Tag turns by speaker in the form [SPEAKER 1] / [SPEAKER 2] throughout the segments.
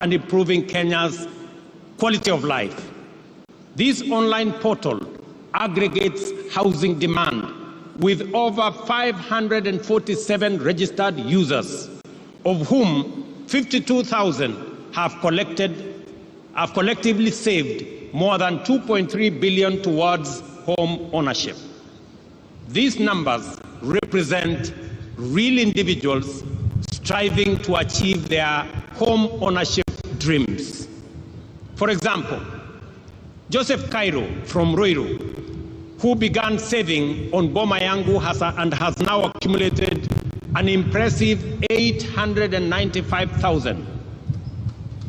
[SPEAKER 1] and improving Kenya's quality of life. This online portal aggregates housing demand with over 547 registered users, of whom 52,000 have collectively saved more than 2.3 billion towards home ownership. These numbers represent real individuals striving to achieve their home ownership dreams. For example, Joseph Cairo from Ruto, who began saving on Boma Yangu and has now accumulated an impressive 895,000,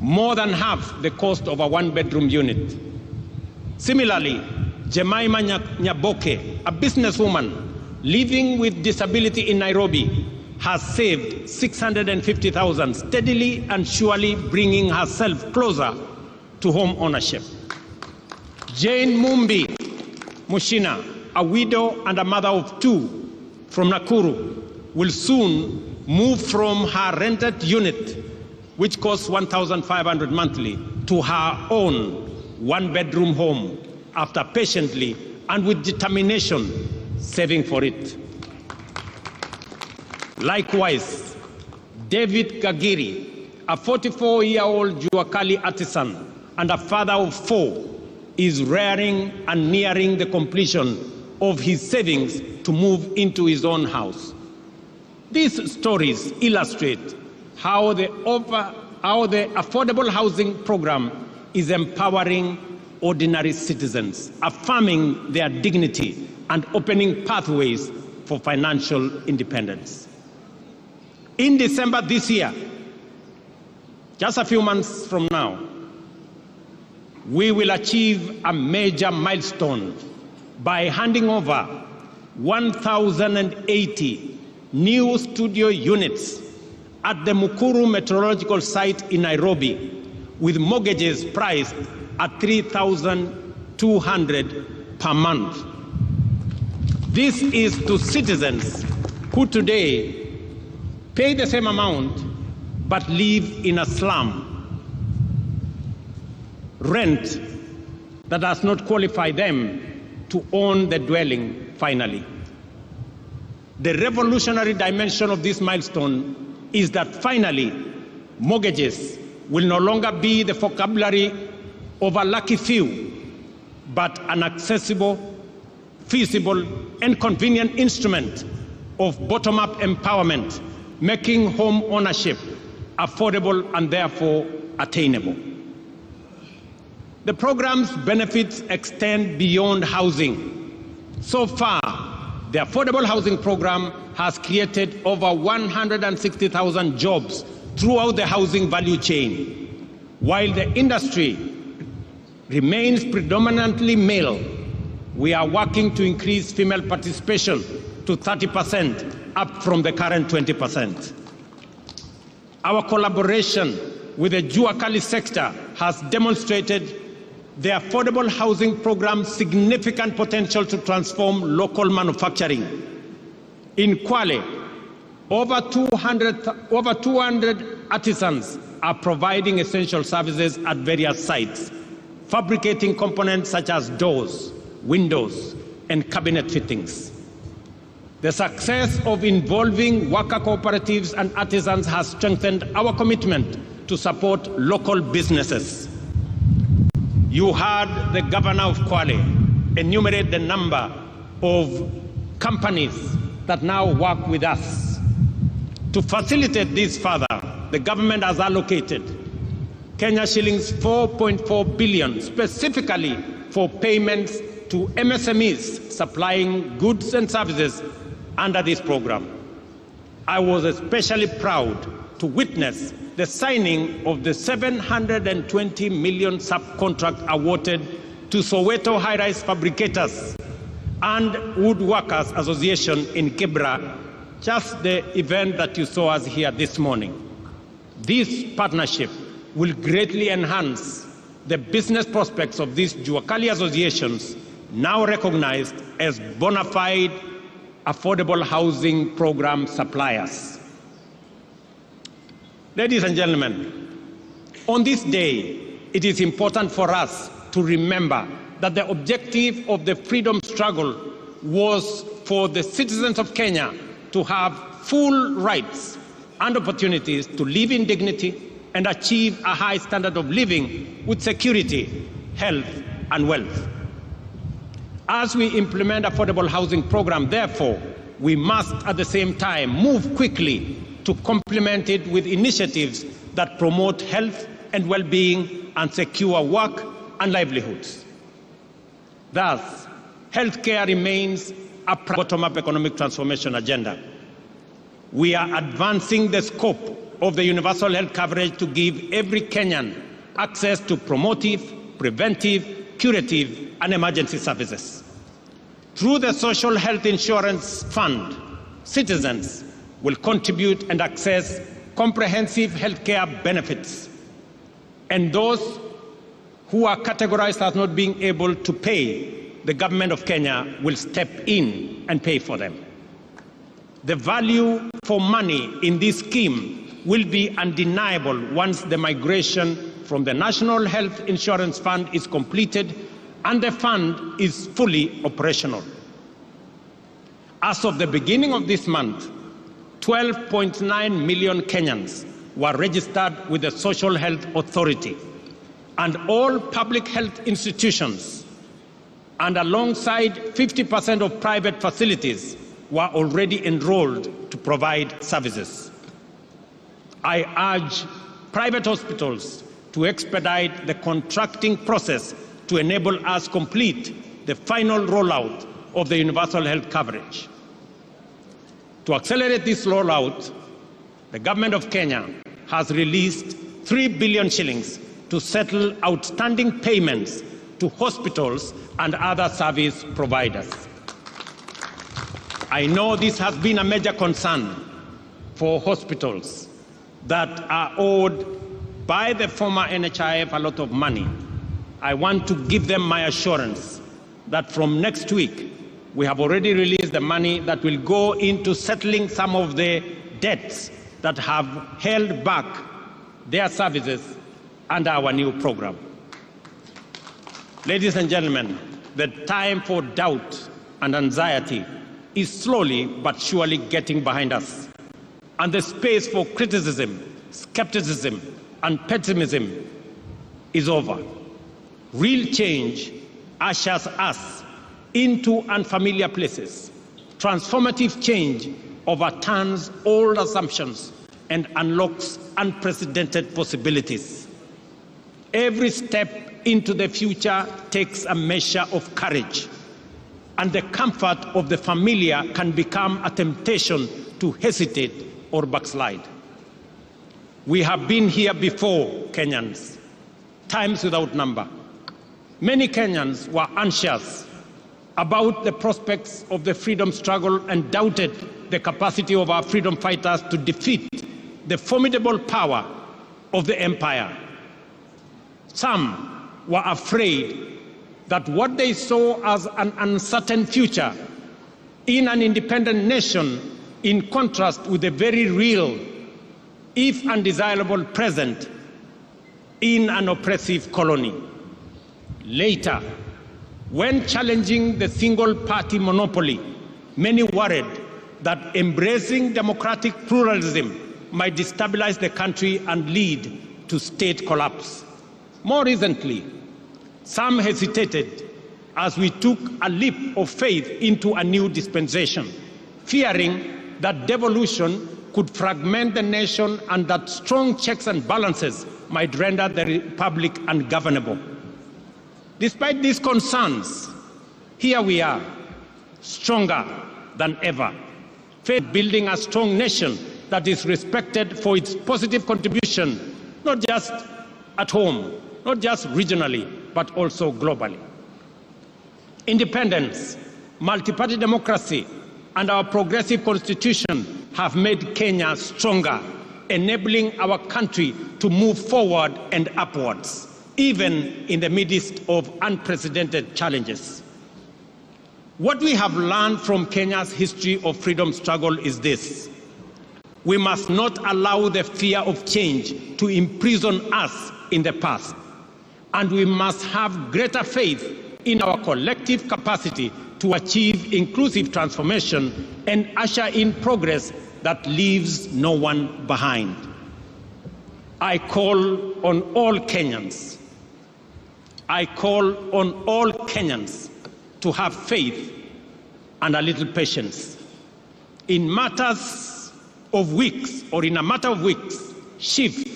[SPEAKER 1] more than half the cost of a one-bedroom unit. Similarly, Jemima Nyaboke, a businesswoman living with disability in Nairobi, has saved 650,000, steadily and surely bringing herself closer to home ownership. Jane Mumbi Mushina, a widow and a mother of two from Nakuru, will soon move from her rented unit, which costs 1,500 monthly, to her own one-bedroom home after patiently and with determination saving for it. Likewise, David Gagiri, a 44-year-old Juakali artisan and a father of 4, is rearing and nearing the completion of his savings to move into his own house. These stories illustrate how the affordable housing program is empowering ordinary citizens, affirming their dignity and opening pathways for financial independence. In December this year, just a few months from now, we will achieve a major milestone by handing over 1,080 new studio units at the Mukuru Meteorological Site in Nairobi, with mortgages priced at 3,200 per month. This is to citizens who today pay the same amount but live in a slum, rent that does not qualify them to own the dwelling finally. The revolutionary dimension of this milestone is that finally mortgages will no longer be the vocabulary of a lucky few, but an accessible, feasible, and convenient instrument of bottom-up empowerment, making home ownership affordable and therefore attainable. The program's benefits extend beyond housing. So far, the Affordable Housing Program has created over 160,000 jobs throughout the housing value chain. While the industry remains predominantly male, we are working to increase female participation to 30%, up from the current 20%. Our collaboration with the Juakali sector has demonstrated the Affordable Housing Program's significant potential to transform local manufacturing. In Kwale, over 200 artisans are providing essential services at various sites, fabricating components such as doors, windows, and cabinet fittings. The success of involving worker cooperatives and artisans has strengthened our commitment to support local businesses. You heard the governor of Kwale enumerate the number of companies that now work with us. To facilitate this further, the government has allocated Kenya shillings 4.4 billion specifically for payments to MSMEs supplying goods and services under this program. I was especially proud to witness the signing of the 720 million subcontract awarded to Soweto High-Rise Fabricators and Woodworkers Association in Kibra, just the event that you saw us here this morning. This partnership will greatly enhance the business prospects of these Juakali associations, now recognized as bona fide affordable housing program suppliers. Ladies and gentlemen, On this day, it is important for us to remember that the objective of the freedom struggle was for the citizens of Kenya to have full rights and opportunities to live in dignity and achieve a high standard of living with security, health, and wealth. As we implement affordable housing program, therefore, we must at the same time move quickly to complement it with initiatives that promote health and well-being and secure work and livelihoods. Thus, healthcare remains a bottom-up economic transformation agenda. We are advancing the scope of the universal health coverage to give every Kenyan access to promotive, preventive, curative, and emergency services. Through the Social Health Insurance Fund, citizens will contribute and access comprehensive healthcare benefits, and those who are categorized as not being able to pay, the government of Kenya will step in and pay for them. The value for money in this scheme will be undeniable once the migration from the National Health Insurance Fund is completed and the fund is fully operational. As of the beginning of this month, 12.9 million Kenyans were registered with the Social Health Authority, and all public health institutions and alongside 50% of private facilities were already enrolled to provide services. I urge private hospitals to expedite the contracting process to enable us complete the final rollout of the universal health coverage. To accelerate this rollout, the government of Kenya has released 3 billion shillings to settle outstanding payments to hospitals and other service providers. I know this has been a major concern for hospitals that are owed by the former NHIF a lot of money. I want to give them my assurance that from next week, we have already released the money that will go into settling some of the debts that have held back their services under our new program. Ladies and gentlemen, the time for doubt and anxiety is slowly but surely getting behind us, and the space for criticism, skepticism, and pessimism is over. Real change ushers us into unfamiliar places. Transformative change overturns old assumptions and unlocks unprecedented possibilities. Every step into the future takes a measure of courage, and the comfort of the familiar can become a temptation to hesitate or backslide. We have been here before, Kenyans, times without number. Many Kenyans were anxious about the prospects of the freedom struggle and doubted the capacity of our freedom fighters to defeat the formidable power of the empire. Some were afraid that what they saw as an uncertain future in an independent nation, in contrast with the very real, if undesirable, present in an oppressive colony. Later, when challenging the single-party monopoly, many worried that embracing democratic pluralism might destabilize the country and lead to state collapse. More recently, some hesitated as we took a leap of faith into a new dispensation, fearing that devolution could fragment the nation and that strong checks and balances might render the republic ungovernable. Despite these concerns, here we are, stronger than ever, building a strong nation that is respected for its positive contribution, not just at home, not just regionally, but also globally. Independence, multi-party democracy, and our progressive constitution have made Kenya stronger, enabling our country to move forward and upwards, even in the midst of unprecedented challenges. What we have learned from Kenya's history of freedom struggle is this: We must not allow the fear of change to imprison us in the past, and we must have greater faith in our collective capacity to achieve inclusive transformation and usher in progress that leaves no one behind. I call on all Kenyans. I call on all Kenyans to have faith and a little patience. In a matter of weeks, SHIFT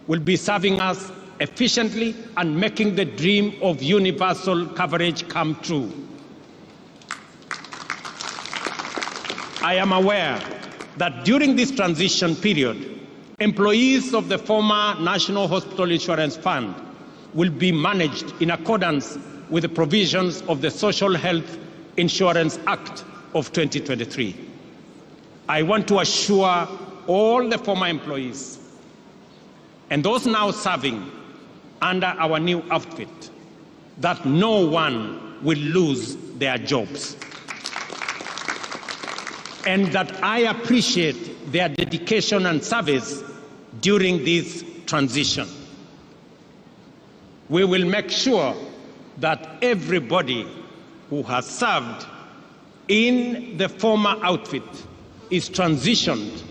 [SPEAKER 1] will be serving us efficiently and making the dream of universal coverage come true. I am aware that during this transition period, employees of the former National Hospital Insurance Fund will be managed in accordance with the provisions of the Social Health Insurance Act of 2023. I want to assure all the former employees and those now serving under our new outfit that no one will lose their jobs, and that I appreciate their dedication and service during this transition. We will make sure that everybody who has served in the former outfit is transitioned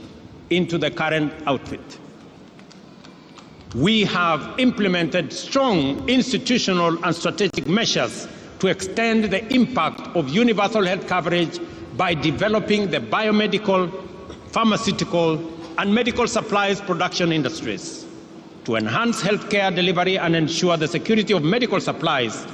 [SPEAKER 1] into the current outfit. We have implemented strong institutional and strategic measures to extend the impact of universal health coverage by developing the biomedical, pharmaceutical, and medical supplies production industries. To enhance healthcare delivery and ensure the security of medical supplies,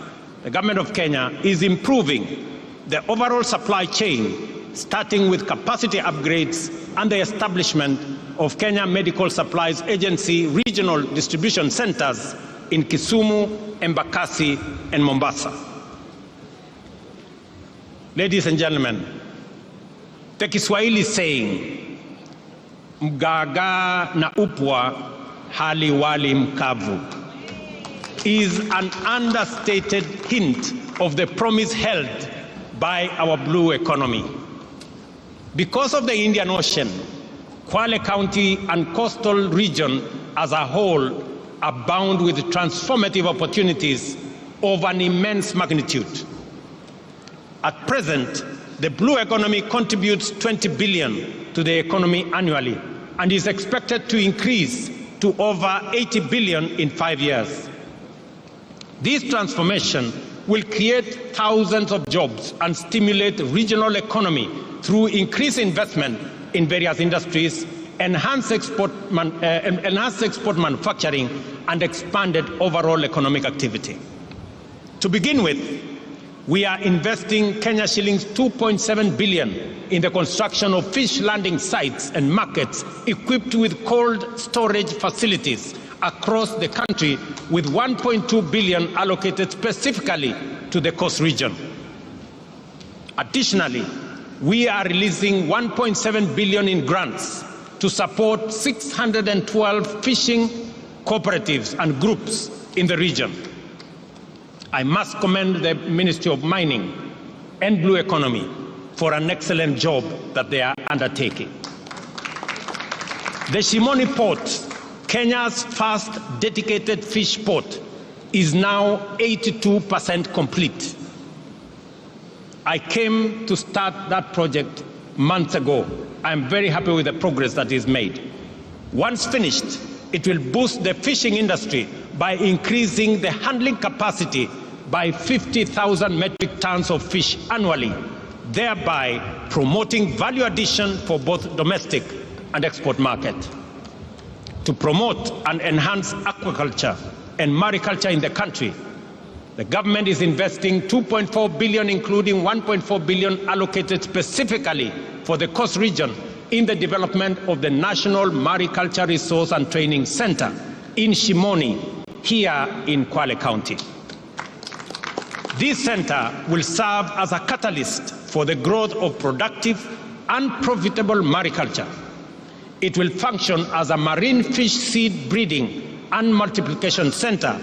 [SPEAKER 1] the Government of Kenya is improving the overall supply chain, starting with capacity upgrades and the establishment of Kenya Medical Supplies Agency regional distribution centers in Kisumu, Embakasi, and Mombasa. Ladies and gentlemen, the Kiswahili saying, mgaga na upwa hali wali mkavu, is an understated hint of the promise held by our blue economy. Because of the Indian Ocean, Kwale County and coastal region as a whole abound with transformative opportunities of an immense magnitude. At present, the blue economy contributes 20 billion to the economy annually and is expected to increase to over 80 billion in 5 years. This transformation will create thousands of jobs and stimulate regional economy through increased investment in various industries, enhanced export manufacturing, and expanded overall economic activity. To begin with, we are investing Kenya shillings 2.7 billion in the construction of fish landing sites and markets equipped with cold storage facilities across the country, with 1.2 billion allocated specifically to the coast region. Additionally, we are releasing 1.7 billion in grants to support 612 fishing cooperatives and groups in the region. I must commend the Ministry of Mining and Blue Economy for an excellent job that they are undertaking. The Shimoni Port, Kenya's first dedicated fish port, is now 82% complete. I came to start that project months ago. I'm very happy with the progress that is made. Once finished, it will boost the fishing industry by increasing the handling capacity by 50,000 metric tons of fish annually, thereby promoting value addition for both domestic and export market. To promote and enhance aquaculture and mariculture in the country, the government is investing 2.4 billion, including 1.4 billion allocated specifically for the coast region in the development of the National Mariculture Resource and Training Center in Shimoni, here in Kwale County. This center will serve as a catalyst for the growth of productive and profitable mariculture. It will function as a marine fish seed breeding and multiplication center,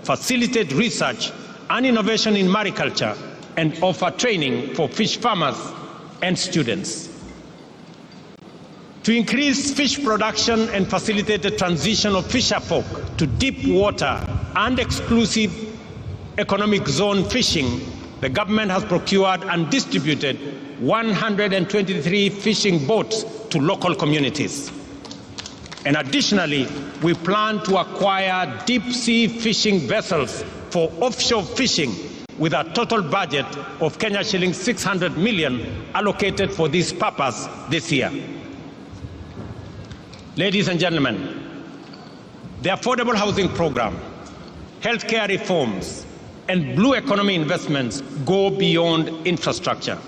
[SPEAKER 1] facilitate research and innovation in mariculture, and offer training for fish farmers and students. to increase fish production and facilitate the transition of fisherfolk to deep water and exclusive economic zone fishing, the government has procured and distributed 123 fishing boats to local communities. And additionally, we plan to acquire deep-sea fishing vessels for offshore fishing with a total budget of Kenya shillings 600 million allocated for this purpose this year. Ladies and gentlemen, the affordable housing program, healthcare reforms, and blue economy investments go beyond infrastructure.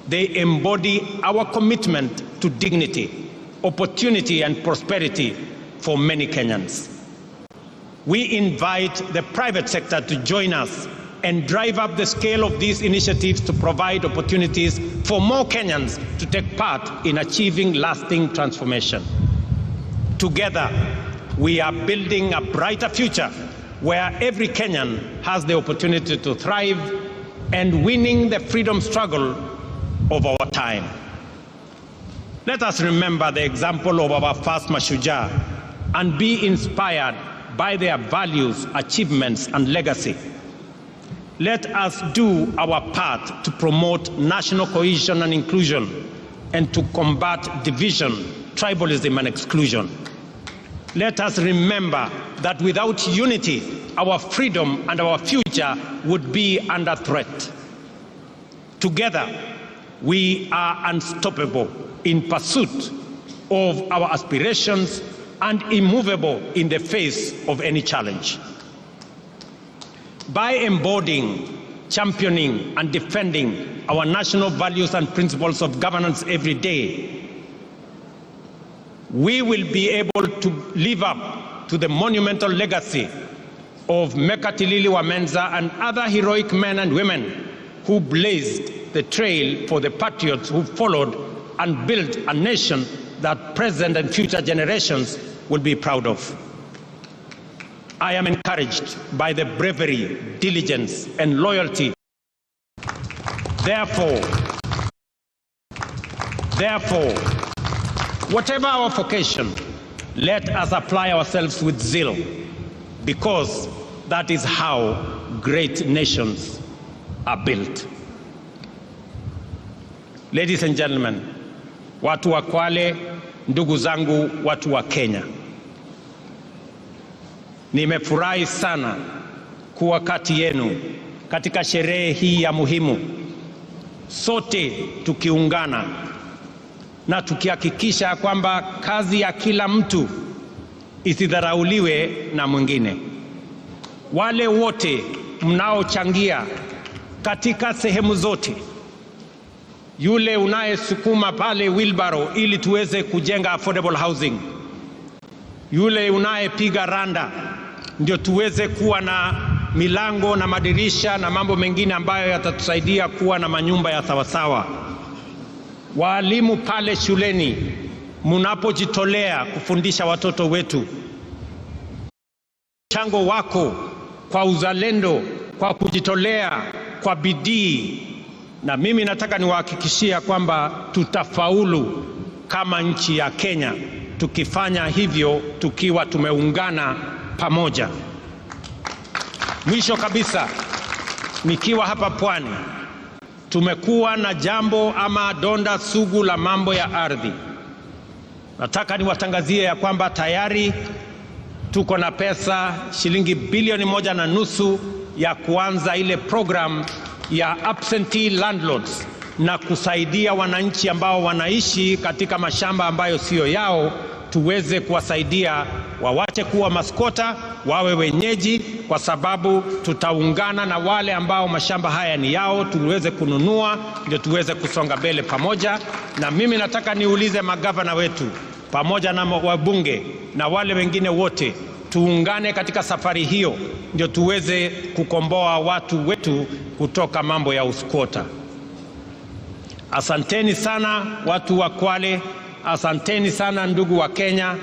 [SPEAKER 1] They embody our commitment to dignity, opportunity, and prosperity for many Kenyans. We invite the private sector to join us and drive up the scale of these initiatives to provide opportunities for more Kenyans to take part in achieving lasting transformation. Together, we are building a brighter future where every Kenyan has the opportunity to thrive and winning the freedom struggle of our time. Let us remember the example of our first Mashujaa and be inspired by their values, achievements, and legacy. Let us do our part to promote national cohesion and inclusion and to combat division, tribalism, and exclusion. Let us remember that without unity, our freedom and our future would be under threat. Together, we are unstoppable in pursuit of our aspirations and immovable in the face of any challenge. By embodying, championing, and defending our national values and principles of governance every day, we will be able to live up to the monumental legacy of Mekatilili Wamenza and other heroic men and women who blazed the trail for the patriots who followed and built a nation that present and future generations will be proud of. I am encouraged by the bravery, diligence, and loyalty. Therefore, whatever our vocation, let us apply ourselves with zeal, because that is how great nations are built. Ladies and gentlemen, watu wa Kwale, ndugu zangu, watu wa Kenya, nimefurahi sana kuwa kati yenu katika sherehe hii ya muhimu, sote tukiungana na tukihakikisha kwamba kazi ya kila mtu isidharauliwe na mwingine. Wale wote mnaochangia katika sehemu zote, yule unayesukuma pale wheelbarrow ili tuweze kujenga affordable housing, yule unayepiga randa ndio tuweze kuwa na milango na madirisha na mambo mengine ambayo yatatusaidia kuwa na manyumba ya sawasawa. Walimu pale shuleni, mnapojitolea kufundisha watoto wetu, mchango wako kwa uzalendo, kwa kujitolea, kwa bidii, na mimi nataka niwahakikishia kwamba tutafaulu kama nchi ya Kenya tukifanya hivyo, tukiwa tumeungana pamoja. Mwisho kabisa, nikiwa hapa Pwani, tumekuwa na jambo ama donda sugu la mambo ya ardhi. Nataka niwatangazie ya kwamba tayari tuko na pesa shilingi bilioni 1.5 ya kuanza ile program ya absentee landlords na kusaidia wananchi ambao wanaishi katika mashamba ambayo sio yao, tuweze kuwasaidia wawache kuwa maskota, wawe wenyeji, kwa sababu tutaungana na wale ambao mashamba haya ni yao, tuweze kununua, ndio tuweze kusonga mbele pamoja. Na mimi nataka niulize magavana wetu pamoja na wabunge na wale wengine wote, tuungane katika safari hiyo, ndio tuweze kukomboa watu wetu kutoka mambo ya uskota. Asanteni sana watu wa Kwale, asanteni sana ndugu wa Kenya.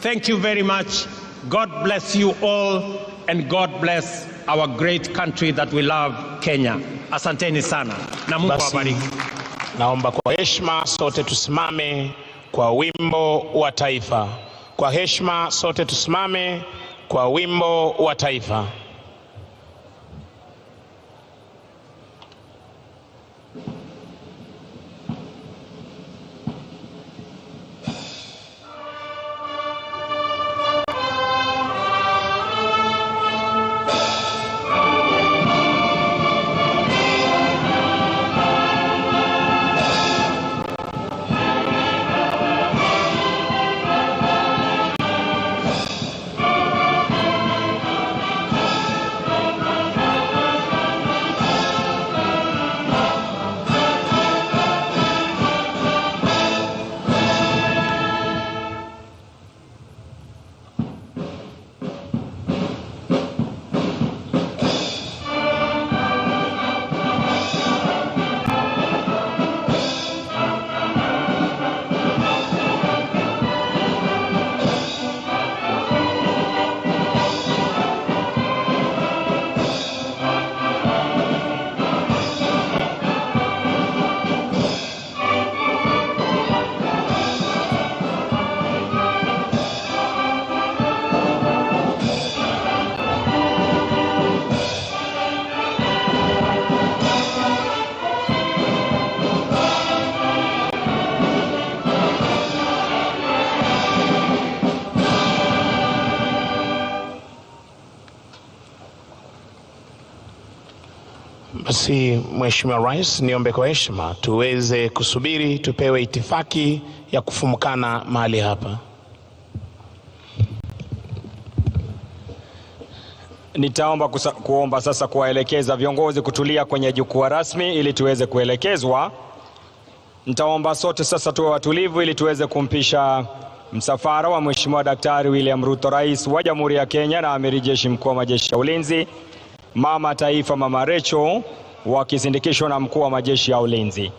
[SPEAKER 1] Thank you very much. God bless you all, and God bless our great country that we love, Kenya. Asanteni sana na Mungu awabariki.
[SPEAKER 2] Naomba kwa heshima sote tusimame. kwa wimbo wa taifa. Kwa heshima sote tusimame kwa wimbo wa taifa. Basi Mheshimiwa Rais, niombe kwa heshima tuweze kusubiri tupewe itifaki ya kufumukana mahali hapa.
[SPEAKER 3] Nitaomba kuomba sasa kuwaelekeza viongozi kutulia kwenye jukwaa rasmi ili tuweze kuelekezwa. Nitaomba sote sasa tuwe watulivu ili tuweze kumpisha msafara wa Mheshimiwa Daktari William Ruto, Rais wa Jamhuri ya Kenya na Amiri Jeshi Mkuu wa Majeshi ya Ulinzi, Mama Taifa Mama Rachel, wakisindikishwa na Mkuu wa Majeshi ya Ulinzi.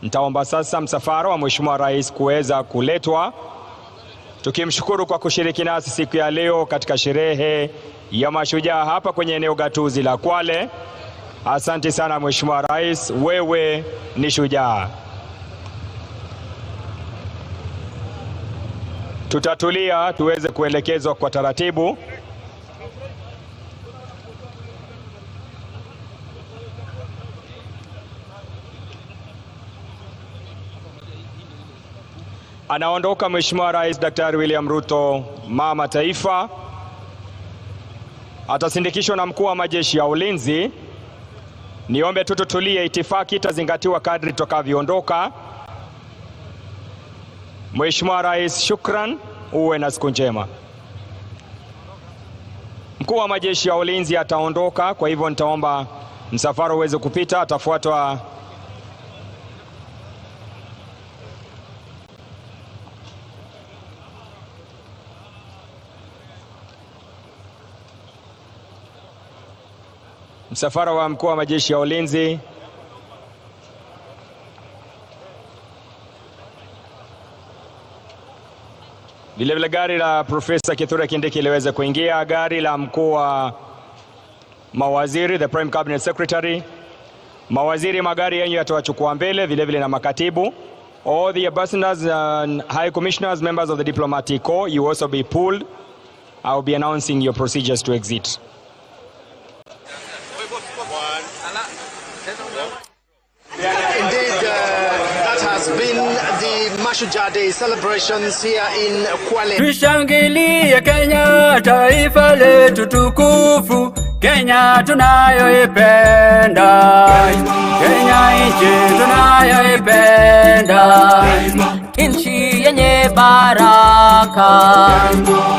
[SPEAKER 3] Nitaomba sasa msafara wa Mheshimiwa Rais kuweza kuletwa, tukimshukuru kwa kushiriki nasi siku ya leo katika sherehe ya Mashujaa hapa kwenye eneo gatuzi la Kwale. Asante sana Mheshimiwa Rais, wewe ni shujaa. Tutatulia tuweze kuelekezwa kwa taratibu. Anaondoka Mheshimiwa Rais Daktari William Ruto, Mama Taifa. Atasindikishwa na Mkuu wa Majeshi ya Ulinzi. Niombe tutulie, itifaki itazingatiwa kadri tutakavyoondoka. Mheshimiwa Rais, shukran, uwe na siku njema. Mkuu wa Majeshi ya Ulinzi ataondoka, kwa hivyo nitaomba msafara uweze kupita, atafuatwa msafara wa Mkuu wa Majeshi ya Ulinzi. Vile gari la Profesa Kithure Kindiki liweze kuingia, gari la Mkuu wa Mawaziri, the Prime Cabinet Secretary. Mawaziri, magari yenyu yatawachukua mbele, vile na makatibu. All the ambassadors and high commissioners, members of the diplomatic corps, you also be pulled. I'll be announcing your procedures to exit.
[SPEAKER 4] Indeed, that has been the Mashujaa Day celebrations here in Kwale.
[SPEAKER 5] Tushangilie Kenya, taifa letu tukufu, Kenya tunayoipenda, Kenya nchi tunayoipenda, nchi yenye baraka,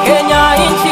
[SPEAKER 5] Kenya nchi